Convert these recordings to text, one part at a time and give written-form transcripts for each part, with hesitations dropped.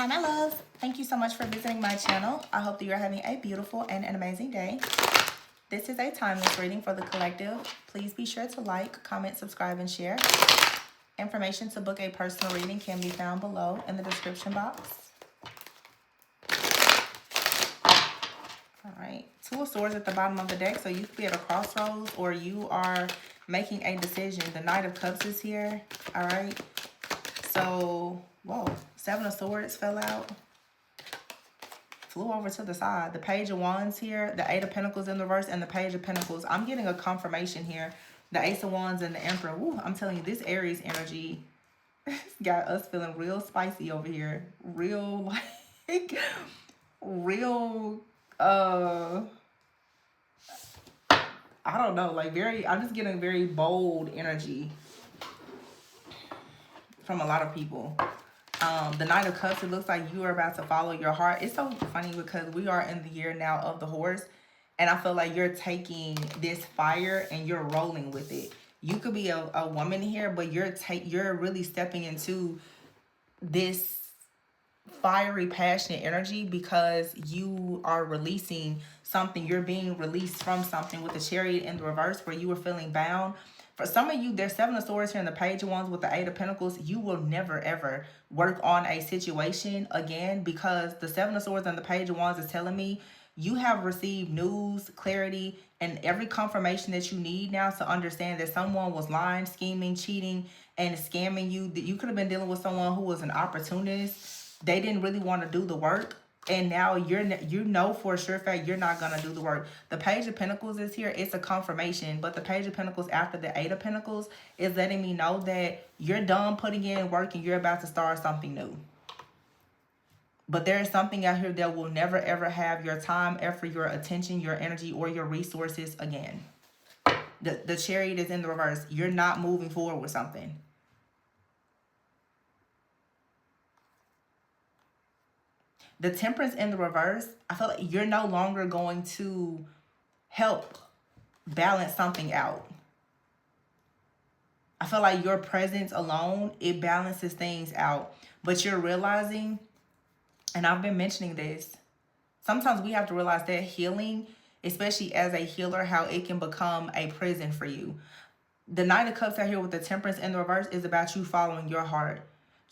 Hi, my loves. Thank you so much for visiting my channel. I hope that you're having a beautiful and an amazing day. This is a timeless reading for the collective. Please be sure to like, comment, subscribe, and share. Information to book a personal reading can be found below in the description box. All right, Two of Swords at the bottom of the deck. So you could be at a crossroads or you are making a decision. The Knight of Cups is here. All right. So, whoa, Seven of Swords fell out. Flew over to the side. The Page of Wands here. The Eight of Pentacles in the reverse and the Page of Pentacles. I'm getting a confirmation here. The Ace of Wands and the Emperor. Woo, I'm telling you, this Aries energy got us feeling real spicy over here. Real, like, real, I don't know, like I'm just getting very bold energy from a lot of people. The Knight of Cups, it looks like you are about to follow your heart. It's so funny because we are in the year now of the horse. And I feel like you're taking this fire and you're rolling with it. You could be a woman here, but you're really stepping into this fiery, passionate energy because you are releasing something. You're being released from something with the Chariot in the reverse where you were feeling bound. For some of you, there's Seven of Swords here and the Page of Wands with the Eight of Pentacles. You will never, ever work on a situation again because the Seven of Swords and the Page of Wands is telling me you have received news, clarity, and every confirmation that you need now to understand that someone was lying, scheming, cheating, and scamming you. That you could have been dealing with someone who was an opportunist. They didn't really want to do the work. And now you know for a sure fact you're not going to do the work. The Page of Pentacles is here. It's a confirmation. But the Page of Pentacles after the Eight of Pentacles is letting me know that you're done putting in work and you're about to start something new. But there is something out here that will never ever have your time, effort, your attention, your energy, or your resources again. The Chariot is in the reverse. You're not moving forward with something. The Temperance in the reverse, I feel like you're no longer going to help balance something out. I feel like your presence alone, it balances things out. But you're realizing, and I've been mentioning this, sometimes we have to realize that healing, especially as a healer, how it can become a prison for you. The Knight of Cups out here with the Temperance in the reverse is about you following your heart.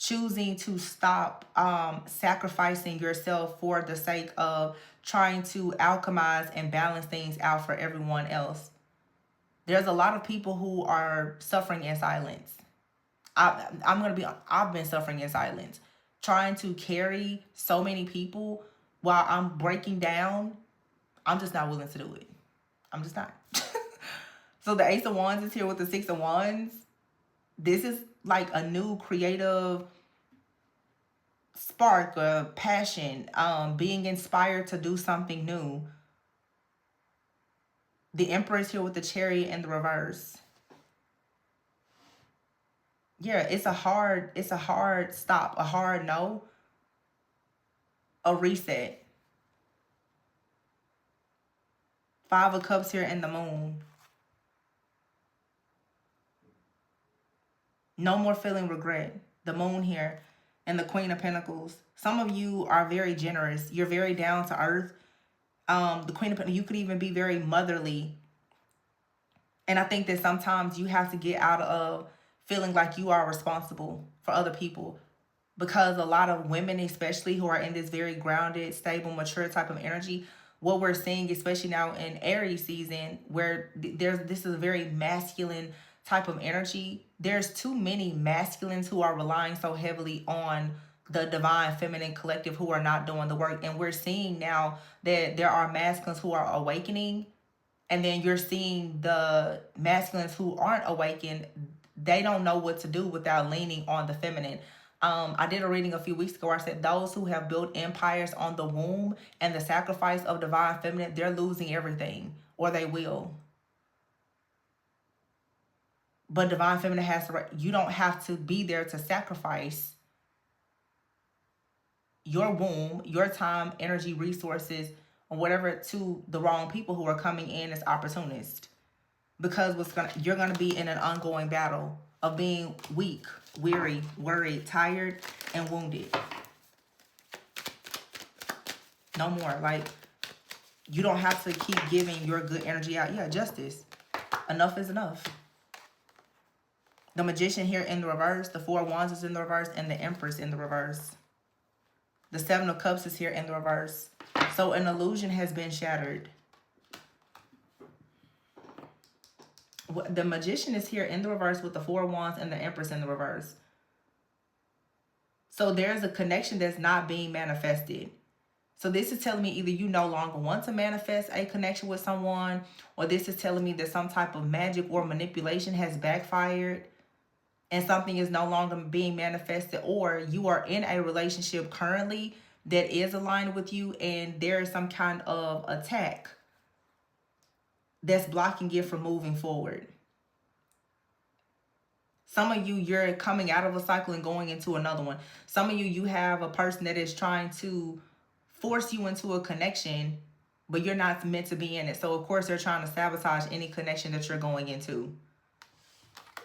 Choosing to stop sacrificing yourself for the sake of trying to alchemize and balance things out for everyone else. There's a lot of people who are suffering in silence. I've been suffering in silence. Trying to carry so many people while I'm breaking down. I'm just not willing to do it. I'm just not. So the Ace of Wands is here with the Six of Wands. This is like a new creative spark of passion, being inspired to do something new. The Emperor is here with the Chariot in the reverse. Yeah, it's a hard stop, a hard no, a reset. Five of Cups here in the Moon. No more feeling regret. The Moon here and the Queen of Pentacles. Some of you are very generous. You're very down to earth. The Queen of Pentacles, you could even be very motherly. And I think that sometimes you have to get out of feeling like you are responsible for other people. Because a lot of women, especially who are in this very grounded, stable, mature type of energy, what we're seeing, especially now in Aries season, where this is a very masculine type of energy. There's too many masculines who are relying so heavily on the divine feminine collective who are not doing the work. And we're seeing now that there are masculines who are awakening. And then you're seeing the masculines who aren't awakened. They don't know what to do without leaning on the feminine. I did a reading a few weeks ago where I said those who have built empires on the womb and the sacrifice of divine feminine, they're losing everything, or they will. But divine feminine has to, you don't have to be there to sacrifice your womb, your time, energy, resources, or whatever to the wrong people who are coming in as opportunists. Because you're gonna be in an ongoing battle of being weak, weary, worried, tired, and wounded. No more. Like, you don't have to keep giving your good energy out. Yeah, justice. Enough is enough. The Magician here in the reverse. The Four of Wands is in the reverse. And the Empress in the reverse. The Seven of Cups is here in the reverse. So an illusion has been shattered. The Magician is here in the reverse with the Four of Wands and the Empress in the reverse. So there's a connection that's not being manifested. So this is telling me either you no longer want to manifest a connection with someone, or this is telling me that some type of magic or manipulation has backfired and something is no longer being manifested, or you are in a relationship currently that is aligned with you and there is some kind of attack that's blocking it from moving forward. Some of you, you're coming out of a cycle and going into another one. Some of you, you have a person that is trying to force you into a connection, but you're not meant to be in it. So, of course, they're trying to sabotage any connection that you're going into.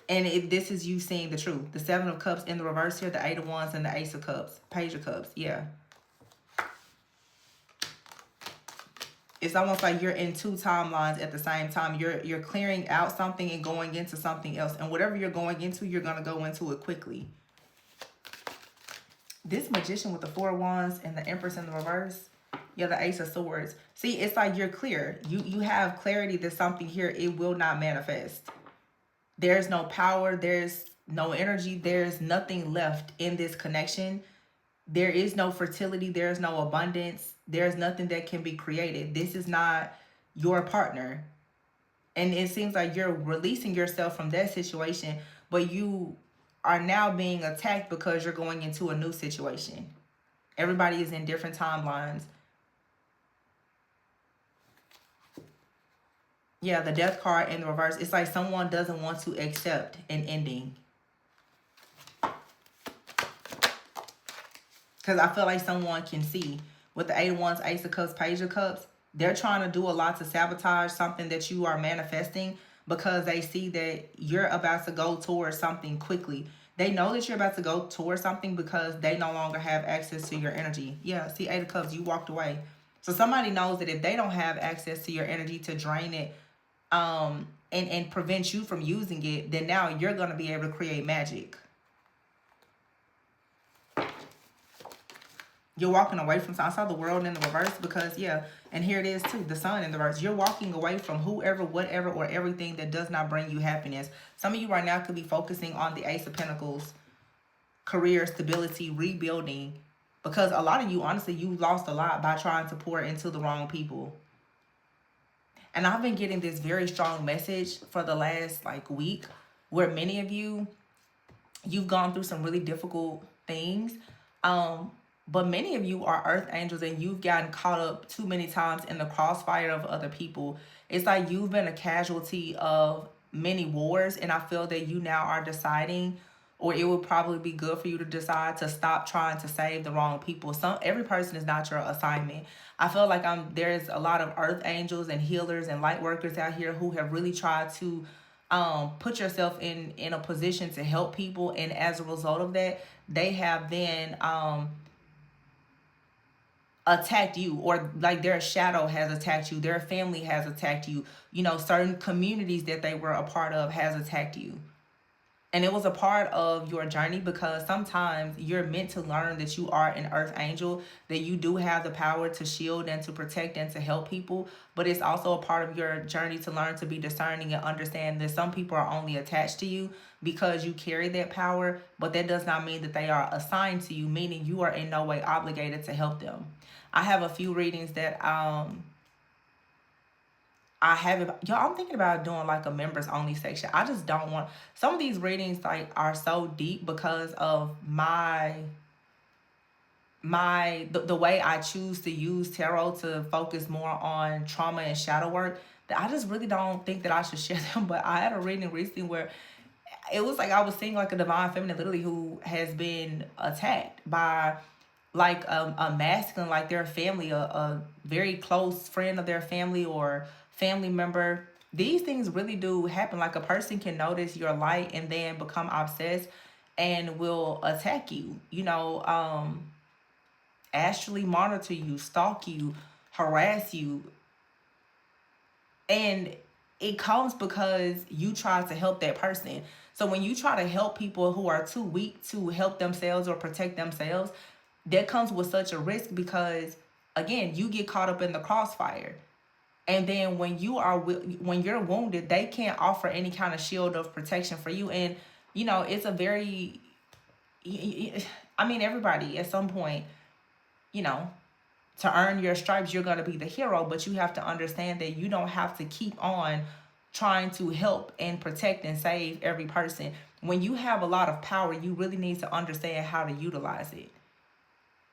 And this is you seeing the truth. The Seven of Cups in the reverse here, the Eight of Wands and the Ace of Cups. Page of Cups, yeah. It's almost like you're in two timelines at the same time. You're clearing out something and going into something else. And whatever you're going into, you're going to go into it quickly. This Magician with the Four of Wands and the Empress in the reverse. Yeah, the Ace of Swords. See, it's like you're clear. You have clarity that something here, it will not manifest. There's no power. There's no energy. There's nothing left in this connection. There is no fertility. There's no abundance. There's nothing that can be created. This is not your partner. And it seems like you're releasing yourself from that situation, but you are now being attacked because you're going into a new situation. Everybody is in different timelines. Yeah, the Death card in the reverse. It's like someone doesn't want to accept an ending. Because I feel like someone can see. With the Eight of Wands, Ace of Cups, Page of Cups, they're trying to do a lot to sabotage something that you are manifesting because they see that you're about to go towards something quickly. They know that you're about to go towards something because they no longer have access to your energy. Yeah, see, Eight of Cups, you walked away. So somebody knows that if they don't have access to your energy to drain it and prevent you from using it, then now you're going to be able to create magic. You're walking away from, I saw the World in the reverse because, yeah, and here it is too, the Sun in the reverse. You're walking away from whoever, whatever, or everything that does not bring you happiness. Some of you right now could be focusing on the Ace of Pentacles, career, stability, rebuilding, because a lot of you, honestly, you lost a lot by trying to pour into the wrong people. And I've been getting this very strong message for the last week where many of you, you've gone through some really difficult things. But many of you are earth angels and you've gotten caught up too many times in the crossfire of other people. It's like you've been a casualty of many wars, and I feel that you now are deciding, or it would probably be good for you to decide to stop trying to save the wrong people. Every person is not your assignment. I feel like there's a lot of earth angels and healers and light workers out here who have really tried to put yourself in a position to help people, and as a result of that, they have then attacked you, or like their shadow has attacked you, their family has attacked you, certain communities that they were a part of has attacked you. And it was a part of your journey because sometimes you're meant to learn that you are an earth angel, that you do have the power to shield and to protect and to help people. But it's also a part of your journey to learn to be discerning and understand that some people are only attached to you because you carry that power, but that does not mean that they are assigned to you, meaning you are in no way obligated to help them. I have a few readings that I haven't, y'all, I'm thinking about doing a members only section. I just don't want, some of these readings are so deep because of the way I choose to use tarot to focus more on trauma and shadow work, that I just really don't think that I should share them. But I had a reading recently where it was like I was seeing a divine feminine literally who has been attacked by a masculine, their family, a very close friend of their family or family member. These things really do happen. A person can notice your light and then become obsessed and will attack you, actually monitor you, stalk you, harass you. And it comes because you try to help that person. So when you try to help people who are too weak to help themselves or protect themselves, that comes with such a risk because, again, you get caught up in the crossfire. And then when you're wounded, they can't offer any kind of shield of protection for you. And it's a very, I mean, everybody at some point, you know to earn your stripes, you're going to be the hero, but you have to understand that you don't have to keep on trying to help and protect and save every person. When you have a lot of power, you really need to understand how to utilize it.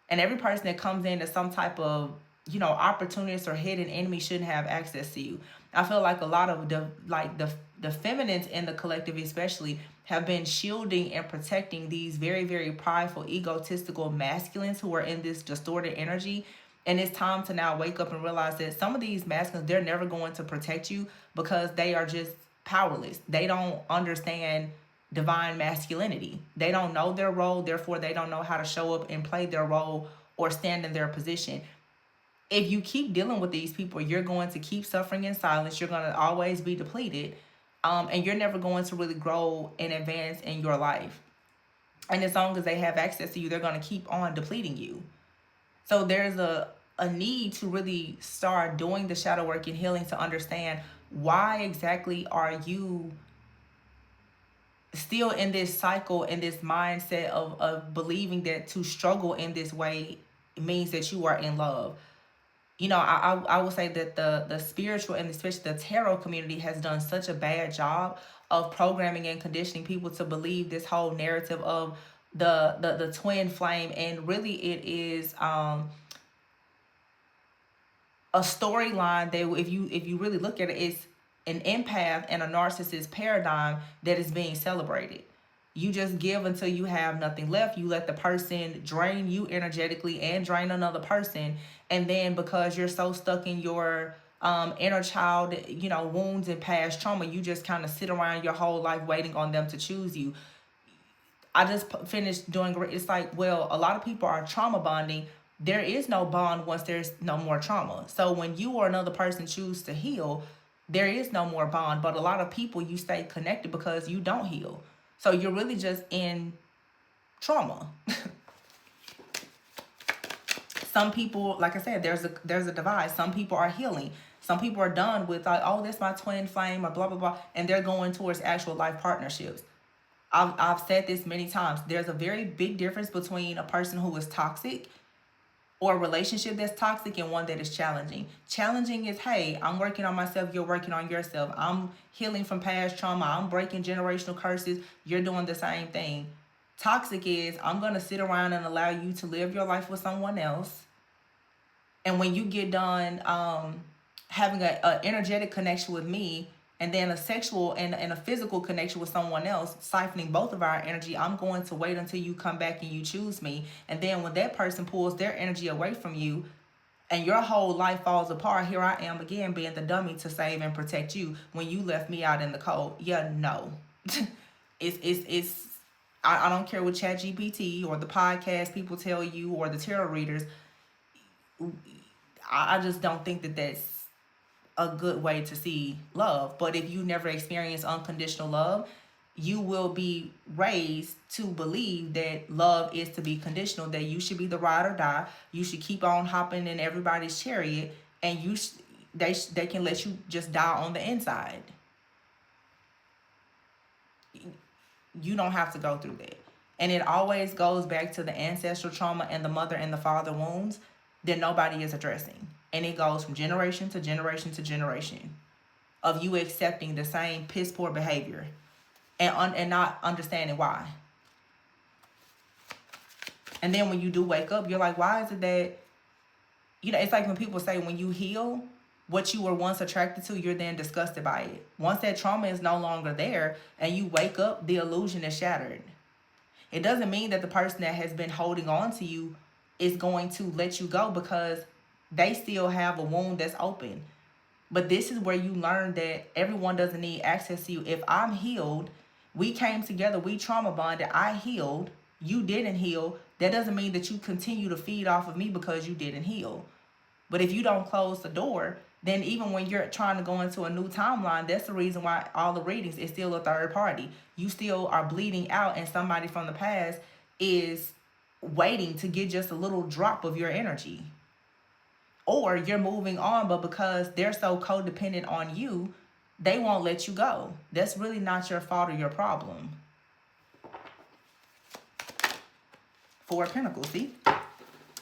And every person that comes in as some type of opportunist or hidden enemy shouldn't have access to you. I feel like a lot of the feminines in the collective especially have been shielding and protecting these very, very prideful, egotistical masculines who are in this distorted energy. And it's time to now wake up and realize that some of these masculines, they're never going to protect you because they are just powerless. They don't understand divine masculinity. They don't know their role, therefore they don't know how to show up and play their role or stand in their position. If you keep dealing with these people, you're going to keep suffering in silence. You're going to always be depleted, and you're never going to really grow and advance in your life. And as long as they have access to you, they're going to keep on depleting you. So there's a need to really start doing the shadow work and healing to understand why exactly are you still in this cycle, in this mindset of believing that to struggle in this way means that you are in love. I would say that the spiritual and especially the tarot community has done such a bad job of programming and conditioning people to believe this whole narrative of the twin flame. And really it is a storyline that if you really look at it, it's an empath and a narcissist paradigm that is being celebrated. You just give until you have nothing left. You let the person drain you energetically and drain another person. And then because you're so stuck in your inner child, wounds and past trauma, you just kind of sit around your whole life waiting on them to choose you. I just finished doing great. It's like, well, a lot of people are trauma bonding. There is no bond once there's no more trauma. So when you or another person choose to heal, there is no more bond. But a lot of people, you stay connected because you don't heal. So you're really just in trauma. Some people, like I said, there's a divide. Some people are healing. Some people are done with like, oh, that's my twin flame or blah, blah, blah. And they're going towards actual life partnerships. I've said this many times. There's a very big difference between a person who is toxic or a relationship that's toxic and one that is challenging. Challenging is, hey, I'm working on myself, you're working on yourself. I'm healing from past trauma, I'm breaking generational curses, you're doing the same thing. Toxic is, I'm going to sit around and allow you to live your life with someone else. And when you get done having an energetic connection with me, and then a sexual and a physical connection with someone else, siphoning both of our energy, I'm going to wait until you come back and you choose me. And then when that person pulls their energy away from you and your whole life falls apart, here I am again being the dummy to save and protect you when you left me out in the cold. Yeah, no. it's I don't care what ChatGPT or the podcast people tell you or the tarot readers. I just don't think that that's a good way to see love. But if you never experience unconditional love, you will be raised to believe that love is to be conditional, that you should be the ride or die. You should keep on hopping in everybody's chariot, and they can let you just die on the inside. You don't have to go through that. And it always goes back to the ancestral trauma and the mother and the father wounds that nobody is addressing. And it goes from generation to generation to generation of you accepting the same piss poor behavior and not understanding why. And then when you do wake up, you're like, why is it that, it's like when people say when you heal, what you were once attracted to, you're then disgusted by it. Once that trauma is no longer there and you wake up, the illusion is shattered. It doesn't mean that the person that has been holding on to you is going to let you go because they still have a wound that's open. But this is where you learn that everyone doesn't need access to you. If I'm healed, we came together, we trauma bonded, I healed, you didn't heal, That doesn't mean that you continue to feed off of me because you didn't heal. But if you don't close the door, then even when you're trying to go into a new timeline, that's the reason why all the readings is still a third party. You still are bleeding out, and somebody from the past is waiting to get just a little drop of your energy. Or you're moving on, but because they're so codependent on you, they won't let you go. That's really not your fault or your problem. Four of Pentacles, see?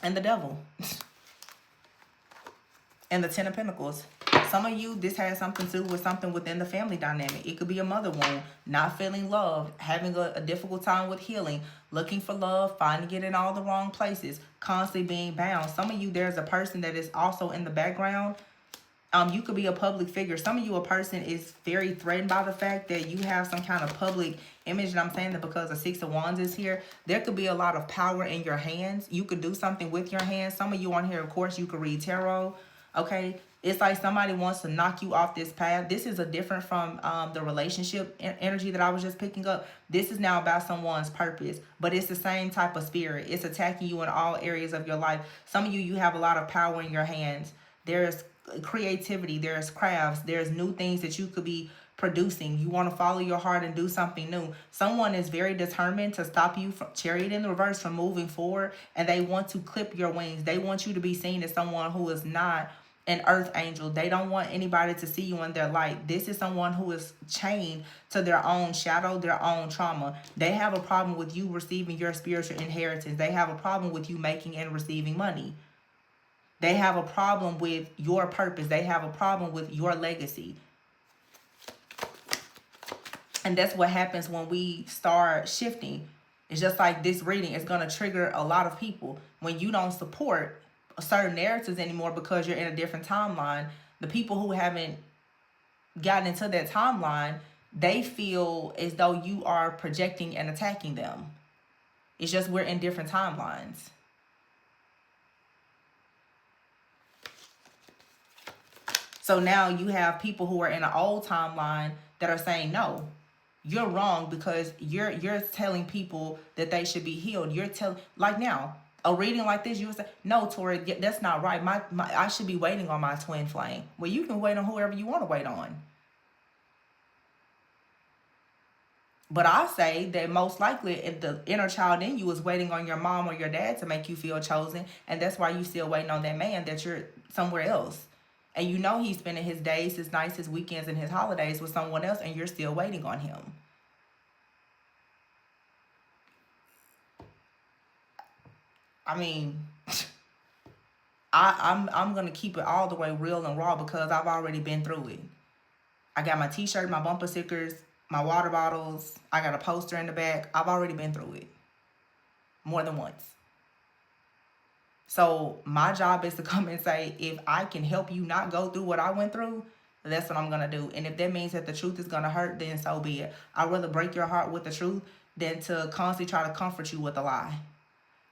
And the Devil. And the Ten of Pentacles. Some of you, this has something to do with something within the family dynamic. It could be a mother wound, not feeling love, having a difficult time with healing, looking for love, finding it in all the wrong places, constantly being bound. Some of you, there's a person that is also in the background. You could be a public figure. Some of you, a person is very threatened by the fact that you have some kind of public image. And I'm saying that because the Six of Wands is here. There could be a lot of power in your hands. You could do something with your hands. Some of you on here, of course, you could read tarot. Okay, it's like somebody wants to knock you off this path. This is a different from the relationship energy that I was just picking up. This is now about someone's purpose, but it's the same type of spirit. It's attacking you in all areas of your life. Some of you, you have a lot of power in your hands. There's creativity, there's crafts, there's new things that you could be producing. You want to follow your heart and do something new. Someone is very determined to stop you from Chariot in the reverse from moving forward, and they want to clip your wings. They want you to be seen as someone who is not an earth angel. They don't want anybody to see you in their light. This is someone who is chained to their own shadow, their own trauma. They have a problem with you receiving your spiritual inheritance. They have a problem with you making and receiving money. They have a problem with your purpose. They have a problem with your legacy. And that's what happens when we start shifting. It's just like this reading is going to trigger a lot of people. When you don't support certain narratives anymore because you're in a different timeline, the people who haven't gotten into that timeline, they feel as though you are projecting and attacking them. It's just we're in different timelines. So now you have people who are in an old timeline that are saying, no, you're wrong because you're telling people that they should be healed. You're telling, like now, a reading like this, you would say, no, Tori, that's not right. I should be waiting on my twin flame. Well, you can wait on whoever you want to wait on. But I say that most likely if the inner child in you is waiting on your mom or your dad to make you feel chosen, and that's why you still waiting on that man, that you're somewhere else. And you know he's spending his days, his nights, his weekends, and his holidays with someone else, and you're still waiting on him. I mean, I'm gonna keep it all the way real and raw because I've already been through it. I got my t-shirt, my bumper stickers, my water bottles. I got a poster in the back. I've already been through it more than once. So my job is to come and say, if I can help you not go through what I went through, that's what I'm going to do. And if that means that the truth is going to hurt, then so be it. I'd rather break your heart with the truth than to constantly try to comfort you with a lie.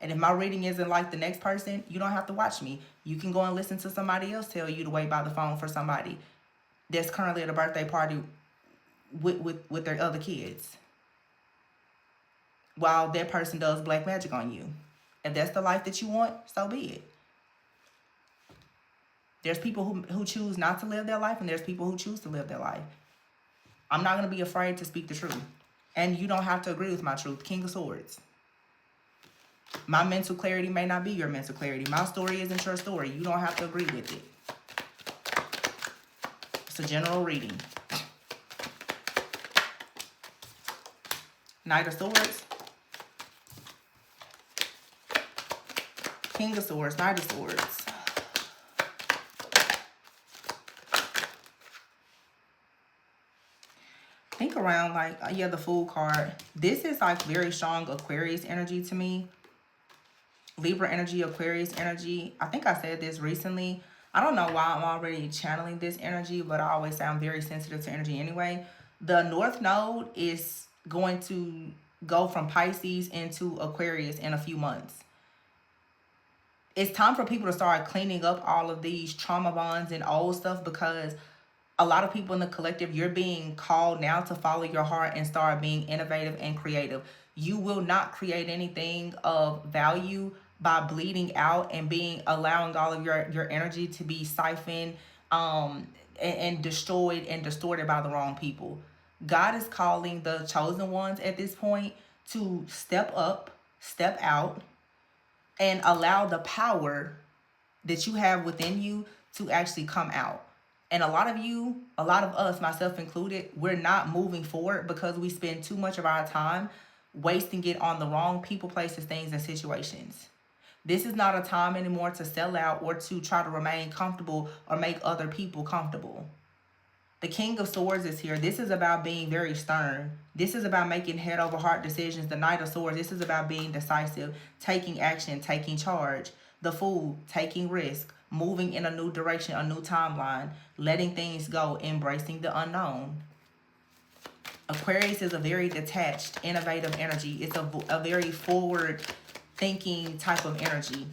And if my reading isn't like the next person, you don't have to watch me. You can go and listen to somebody else tell you to wait by the phone for somebody that's currently at a birthday party with their other kids, while that person does black magic on you. If that's the life that you want, so be it. There's people who choose not to live their life, and there's people who choose to live their life. I'm not going to be afraid to speak the truth. And you don't have to agree with my truth. King of Swords. My mental clarity may not be your mental clarity. My story isn't your story. You don't have to agree with it. It's a general reading. Knight of Swords. King of Swords, Knight of Swords. Think around like, yeah, the Fool card. This is like very strong Aquarius energy to me. Libra energy, Aquarius energy. I think I said this recently. I don't know why I'm already channeling this energy, but I always say I'm very sensitive to energy anyway. The North Node is going to go from Pisces into Aquarius in a few months. It's time for people to start cleaning up all of these trauma bonds and old stuff, because A lot of people in the collective, you're being called now to follow your heart and start being innovative and creative. You will not create anything of value by bleeding out and being allowing all of your energy to be siphoned and destroyed and distorted by the wrong people. God is calling the chosen ones at this point to step up, step out, and allow the power that you have within you to actually come out. And a lot of you, a lot of us, myself included, we're not moving forward because we spend too much of our time wasting it on the wrong people, places, things, and situations. This is not a time anymore to sell out or to try to remain comfortable or make other people comfortable. The King of Swords is here. This is about being very stern. This is about making head over heart decisions. The Knight of Swords, this is about being decisive, taking action, taking charge. The Fool, taking risk, moving in a new direction, a new timeline, letting things go, embracing the unknown. Aquarius is a very detached, innovative energy. It's a very forward thinking type of energy.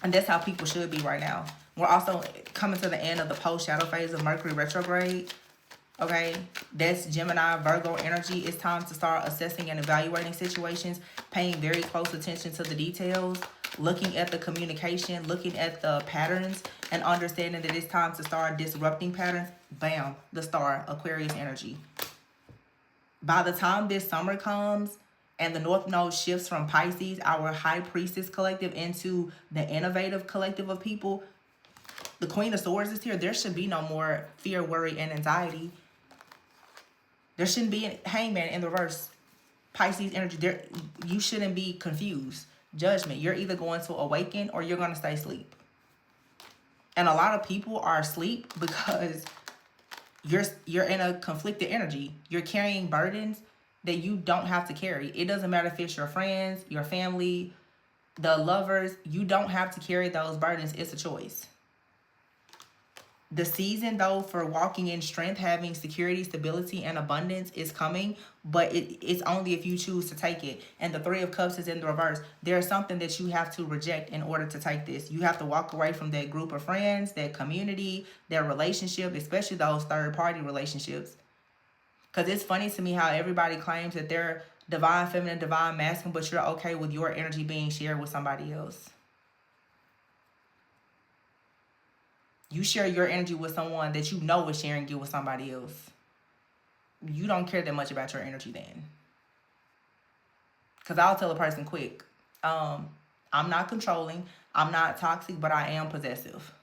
And that's how people should be right now. We're also coming to the end of the post-shadow phase of Mercury retrograde. Okay, that's Gemini, Virgo energy. It's time to start assessing and evaluating situations, paying very close attention to the details, looking at the communication, looking at the patterns, and understanding that it's time to start disrupting patterns. Bam, the star, Aquarius energy. By the time this summer comes and the North Node shifts from Pisces, our High Priestess collective, into the innovative collective of people, the Queen of Swords is here. There should be no more fear, worry, and anxiety. There shouldn't be a Hangman in the reverse. Pisces energy, there, you shouldn't be confused. Judgment, you're either going to awaken or you're going to stay asleep. And a lot of people are asleep because you're in a conflicted energy. You're carrying burdens that you don't have to carry. It doesn't matter if it's your friends, your family, the lovers. You don't have to carry those burdens. It's a choice. The season, though, for walking in strength, having security, stability, and abundance is coming, but it's only if you choose to take it. And the Three of Cups is in the reverse. There's something that you have to reject in order to take this. You have to walk away from that group of friends, that community, that relationship, especially those third-party relationships. Because it's funny to me how everybody claims that they're divine feminine, divine masculine, but you're okay with your energy being shared with somebody else. You share your energy with someone that you know is sharing it with somebody else. You don't care that much about your energy then. Because I'll tell a person quick, I'm not controlling, I'm not toxic, but I am possessive.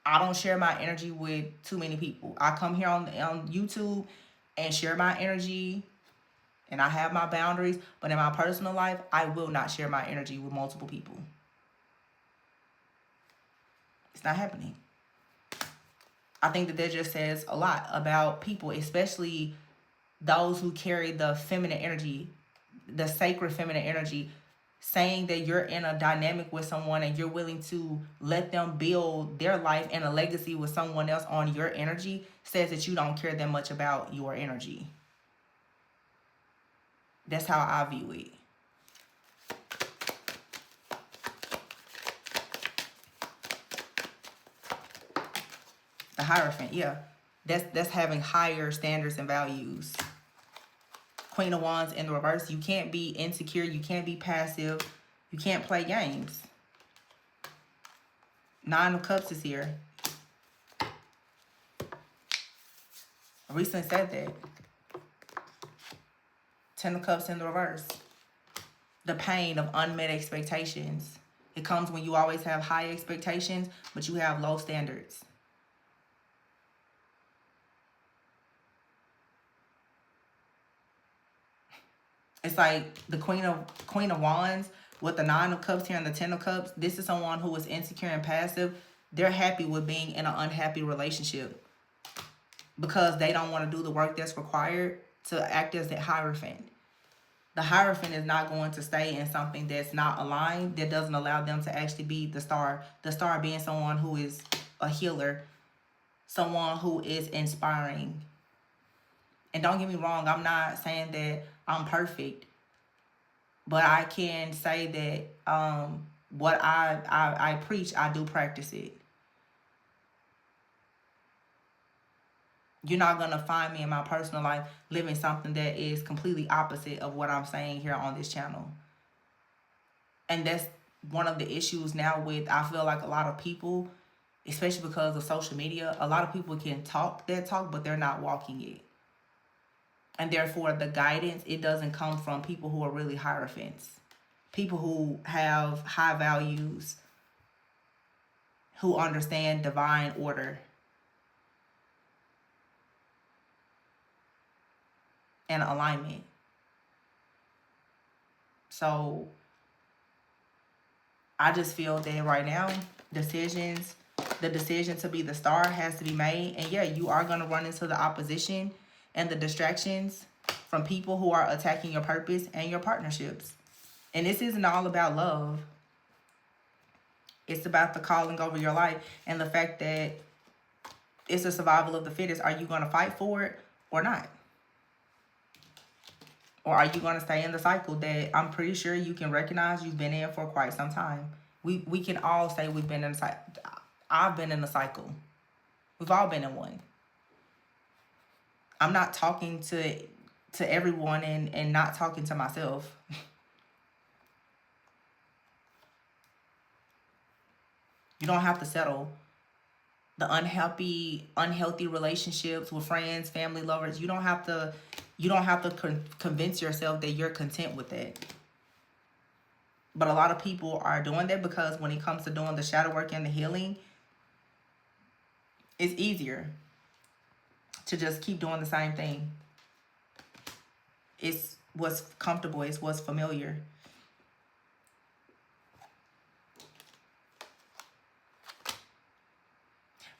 I don't share my energy with too many people. I come here on YouTube and share my energy, and I have my boundaries, but in my personal life, I will not share my energy with multiple people. It's not happening. I think that just says a lot about people, especially those who carry the feminine energy, the sacred feminine energy, saying that you're in a dynamic with someone and you're willing to let them build their life and a legacy with someone else on your energy says that you don't care that much about your energy. That's how I view it. The Hierophant, yeah. That's having higher standards and values. Queen of Wands in the reverse. You can't be insecure. You can't be passive. You can't play games. Nine of Cups is here. I recently said that. Ten of Cups in the reverse. The pain of unmet expectations. It comes when you always have high expectations, but you have low standards. It's like the Queen of Wands with the Nine of Cups here and the Ten of Cups. This is someone who is insecure and passive. They're happy with being in an unhappy relationship because they don't want to do the work that's required to act as that Hierophant. The Hierophant is not going to stay in something that's not aligned, that doesn't allow them to actually be the star. The star being someone who is a healer, someone who is inspiring. And don't get me wrong, I'm not saying that I'm perfect, but I can say that what I preach, I do practice it. You're not going to find me in my personal life living something that is completely opposite of what I'm saying here on this channel. And that's one of the issues now with, I feel like a lot of people, especially because of social media, a lot of people can talk their talk, but they're not walking it. And therefore, the guidance, it doesn't come from people who are really hierophants. People who have high values, who understand divine order and alignment. So I just feel that right now, the decision to be the star has to be made. And yeah, you are going to run into the opposition and the distractions from people who are attacking your purpose and your partnerships. And this isn't all about love. It's about the calling over your life and the fact that it's a survival of the fittest. Are you going to fight for it or not? Or are you going to stay in the cycle that I'm pretty sure you can recognize you've been in for quite some time? We can all say we've been in a cycle. I've been in a cycle. We've all been in one. I'm not talking to everyone and not talking to myself. You don't have to settle. The unhealthy relationships with friends, family, lovers, you don't have to convince yourself that you're content with that. But a lot of people are doing that because when it comes to doing the shadow work and the healing, it's easier to just keep doing the same thing. It's what's comfortable, it's what's familiar.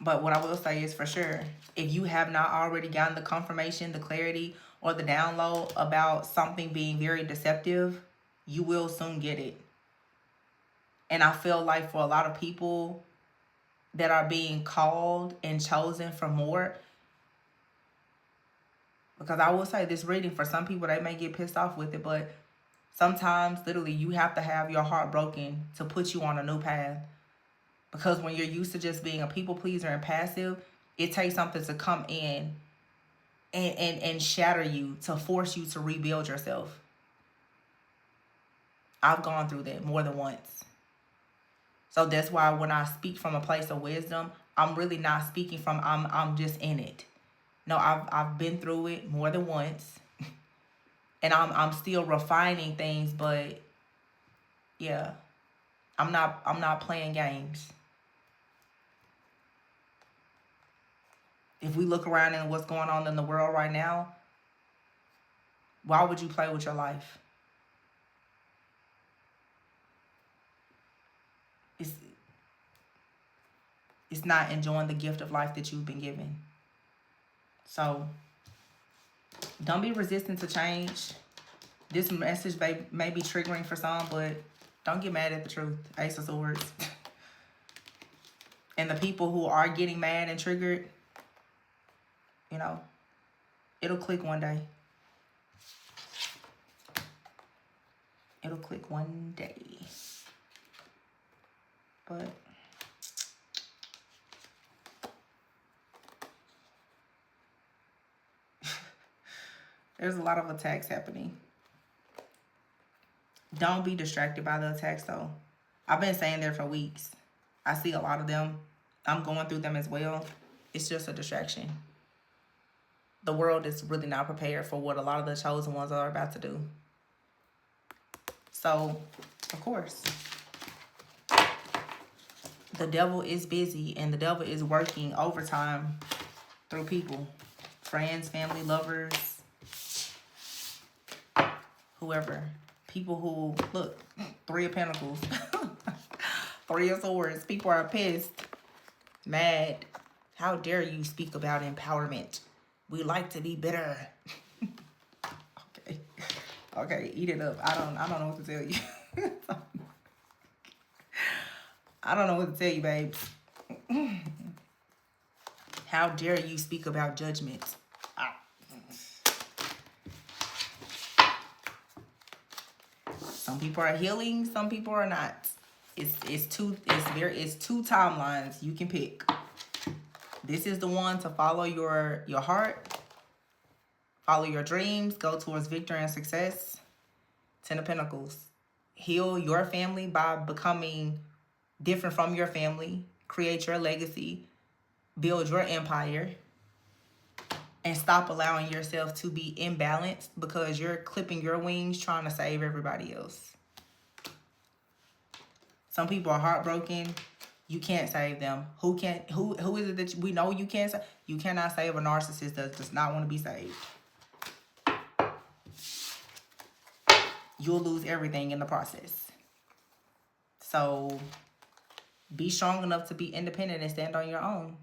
But what I will say is for sure, if you have not already gotten the confirmation, the clarity, or the download about something being very deceptive, you will soon get it. And I feel like for a lot of people that are being called and chosen for more, because I will say this reading, for some people, they may get pissed off with it, but sometimes literally you have to have your heart broken to put you on a new path. Because when you're used to just being a people pleaser and passive, it takes something to come in and shatter you, to force you to rebuild yourself. I've gone through that more than once. So that's why when I speak from a place of wisdom, I'm really not speaking from I'm just in it. No, I've been through it more than once. And I'm still refining things, but yeah, I'm not playing games. If we look around at what's going on in the world right now, why would you play with your life? It's not enjoying the gift of life that you've been given. So don't be resistant to change. This message may be triggering for some, but don't get mad at the truth. Ace of Swords. And the people who are getting mad and triggered, you know, it'll click one day. It'll click one day. But there's a lot of attacks happening. Don't be distracted by the attacks, though. I've been saying there for weeks. I see a lot of them. I'm going through them as well. It's just a distraction. The world is really not prepared for what a lot of the chosen ones are about to do. So, of course, the devil is busy and the devil is working overtime through people. Friends, family, lovers, whoever. People who, look, 3 of Pentacles, 3 of Swords. People are pissed, mad. How dare you speak about empowerment? We like to be better. Okay, eat it up. I don't know what to tell you. I don't know what to tell you, babes. How dare you speak about judgment? Some people are healing, some people are not. It's two timelines you can pick. This is the one to follow your heart, follow your dreams, go towards victory and success. Ten of Pentacles. Heal your family by becoming different from your family. Create your legacy. Build your empire. And stop allowing yourself to be imbalanced because you're clipping your wings trying to save everybody else. Some people are heartbroken. You can't save them. Who is it that we know you can't save? You cannot save a narcissist that does not want to be saved. You'll lose everything in the process. So be strong enough to be independent and stand on your own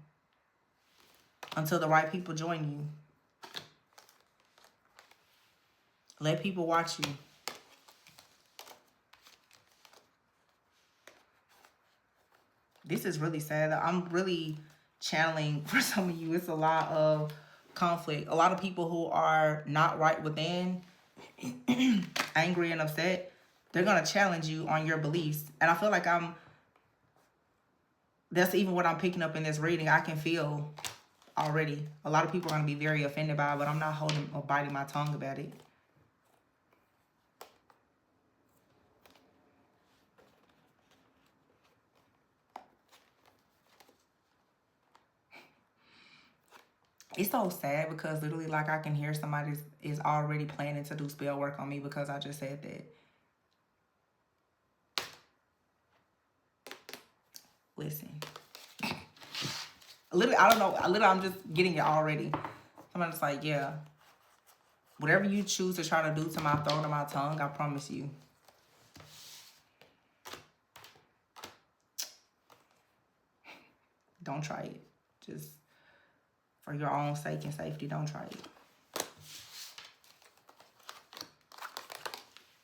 until the right people join you. Let people watch you. This is really sad. I'm really channeling for some of you. It's a lot of conflict. A lot of people who are not right within, angry and upset, they're going to challenge you on your beliefs. And I feel like that's even what I'm picking up in this reading. I can feel already. A lot of people are going to be very offended by it, but I'm not holding or biting my tongue about it. It's so sad because literally, like, I can hear somebody is already planning to do spell work on me because I just said that. Listen. Literally, I don't know. Literally, I'm just getting it already. Somebody's like, yeah. Whatever you choose to try to do to my throat or my tongue, I promise you. Don't try it. Just for your own sake and safety, don't try it.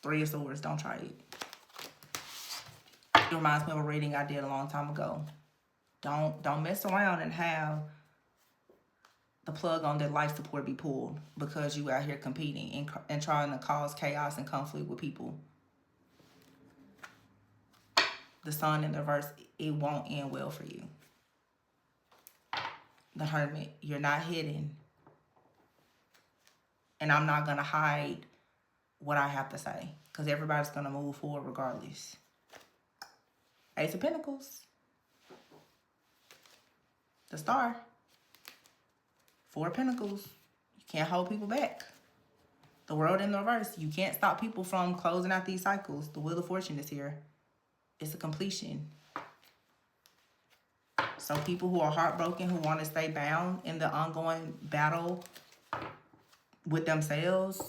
Three of Swords, don't try it. It reminds me of a reading I did a long time ago. Don't mess around and have the plug on that life support be pulled because you out here competing and trying to cause chaos and conflict with people. The Sun in the reverse, it won't end well for you. The Hermit, you're not hidden. And I'm not going to hide what I have to say because everybody's going to move forward regardless. Ace of Pentacles. The Star. Four of Pentacles. You can't hold people back. The World in the reverse. You can't stop people from closing out these cycles. The Wheel of Fortune is here. It's a completion. So people who are heartbroken, who want to stay bound in the ongoing battle with themselves,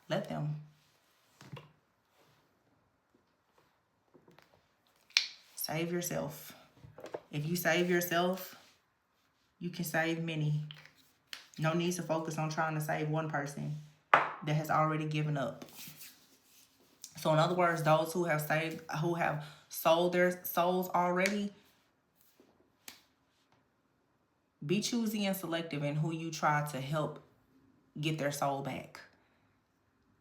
let them. Save yourself. If you save yourself, you can save many. No need to focus on trying to save one person that has already given up. So in other words, those who have sold their souls already, be choosy and selective in who you try to help get their soul back.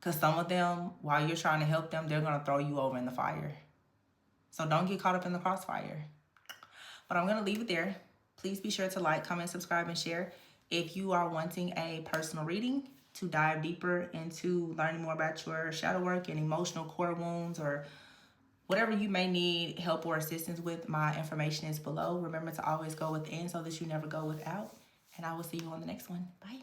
Because some of them, while you're trying to help them, they're going to throw you over in the fire. So don't get caught up in the crossfire. But I'm going to leave it there. Please be sure to like, comment, subscribe, and share. If you are wanting a personal reading to dive deeper into learning more about your shadow work and emotional core wounds or whatever you may need help or assistance with, my information is below. Remember to always go within so that you never go without. And I will see you on the next one. Bye.